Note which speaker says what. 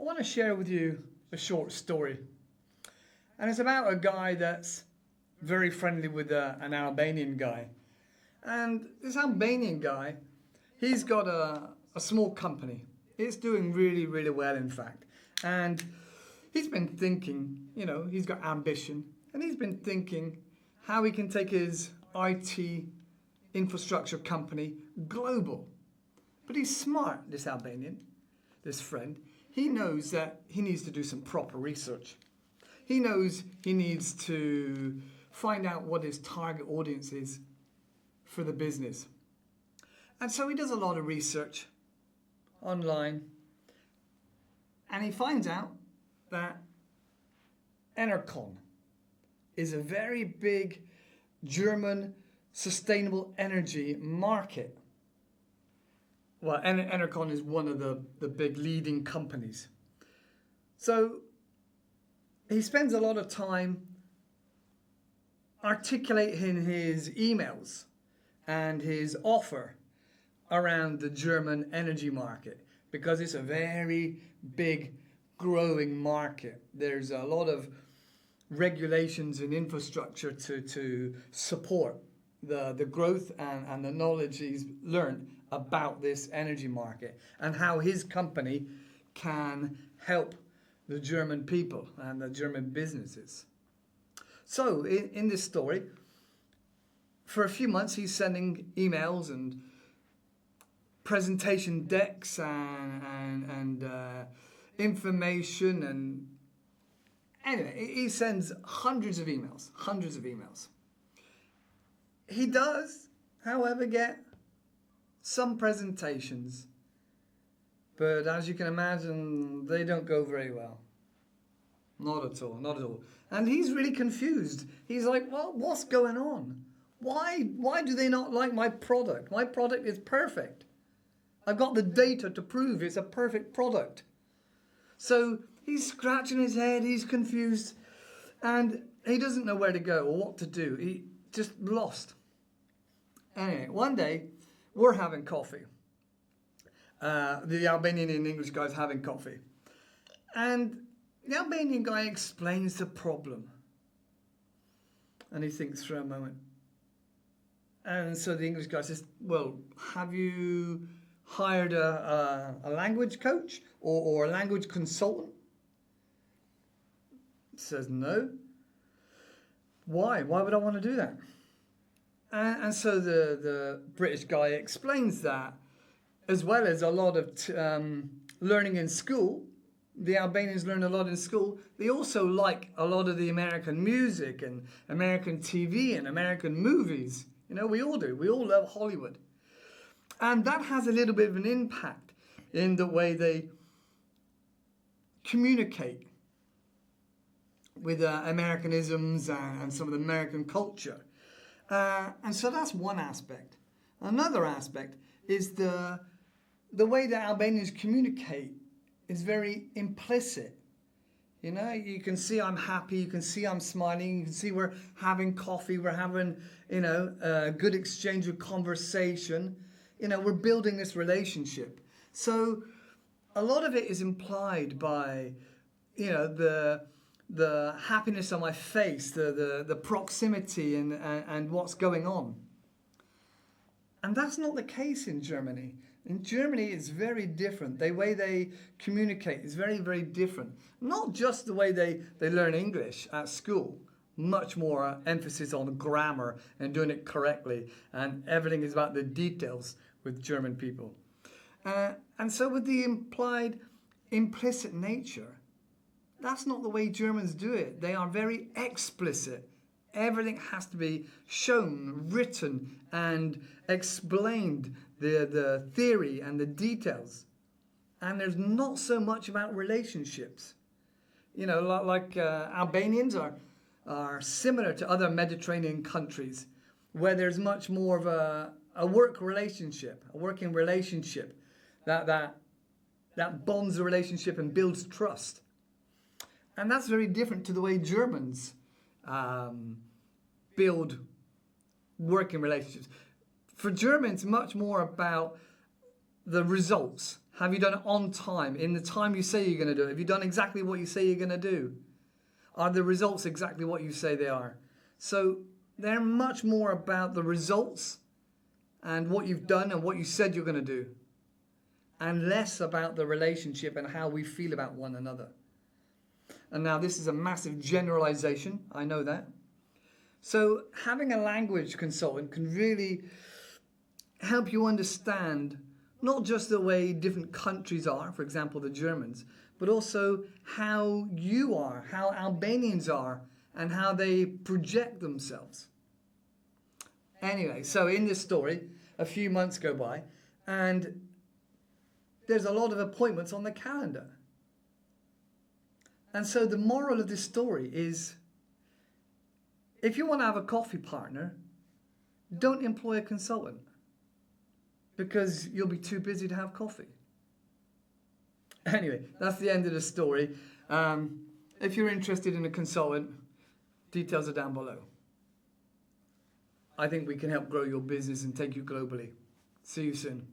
Speaker 1: I want to share with you a short story. And it's about a guy that's very friendly with an Albanian guy. And this Albanian guy, he's got a small company. It's doing really, really well, in fact. And he's been thinking, he's got ambition. And he's been thinking how he can take his IT infrastructure company global. But he's smart, this Albanian, this friend. He knows that he needs to do some proper research. He knows he needs to find out what his target audience is for the business. And so he does a lot of research online. And he finds out that Enercon is a very big German sustainable energy market. Well, Enercon is one of the big leading companies. So he spends a lot of time articulating his emails and his offer around the German energy market because it's a very big growing market. There's a lot of regulations and infrastructure to support the growth and the knowledge he's learned about this energy market and how his company can help the German people and the German businesses. So in this story, for a few months he's sending emails and presentation decks and information, and anyway, he sends hundreds of emails. He does, however, get some presentations, but as you can imagine, they don't go very well. Not at all. And he's really confused. He's like, well, what's going on? Why do they not like my product? My product is perfect. I've got the data to prove it's a perfect product. So he's scratching his head, he's confused, and he doesn't know where to go or what to do. He just lost. Anyway, one day, we're having coffee. The Albanian and English guy's having coffee. And the Albanian guy explains the problem. And he thinks for a moment. And so the English guy says, well, have you hired a language coach or a language consultant? He says, no. Why? Why would I want to do that? And so the British guy explains that, as well as a lot of learning in school. The Albanians learn a lot in school. They also like a lot of the American music and American TV and American movies. We all do. We all love Hollywood. And that has a little bit of an impact in the way they communicate with Americanisms and some of the American culture. And so that's one aspect. Another aspect is the way that Albanians communicate is very implicit. You can see I'm happy, you can see I'm smiling, you can see we're having coffee, we're having, a good exchange of conversation. We're building this relationship. So a lot of it is implied by, the happiness on my face, the proximity and what's going on. And that's not the case in Germany. In Germany, it's very different. The way they communicate is very, very different. Not just the way they learn English at school. Much more emphasis on grammar and doing it correctly. And everything is about the details with German people. And so with the implied implicit nature, that's not the way Germans do it. They are very explicit. Everything has to be shown, written, and explained, the theory and the details. And there's not so much about relationships. Albanians are similar to other Mediterranean countries where there's much more of a working relationship that bonds the relationship and builds trust. And that's very different to the way Germans build working relationships. For Germans, much more about the results, Have you done it on time, in the time you say you're going to do it? Have you done exactly what you say you're going to do? Are the results exactly what you say they are? So they're much more about the results and what you've done and what you said you're going to do, and less about the relationship and how we feel about one another. And now this is a massive generalization, I know that. So having a language consultant can really help you understand not just the way different countries are, for example, the Germans, but also how you are, how Albanians are, and how they project themselves. Anyway, so in this story, a few months go by, and there's a lot of appointments on the calendar. And so the moral of this story is, if you want to have a coffee partner, don't employ a consultant, because you'll be too busy to have coffee. Anyway, that's the end of the story. If you're interested in a consultant, details are down below. I think we can help grow your business and take you globally. See you soon.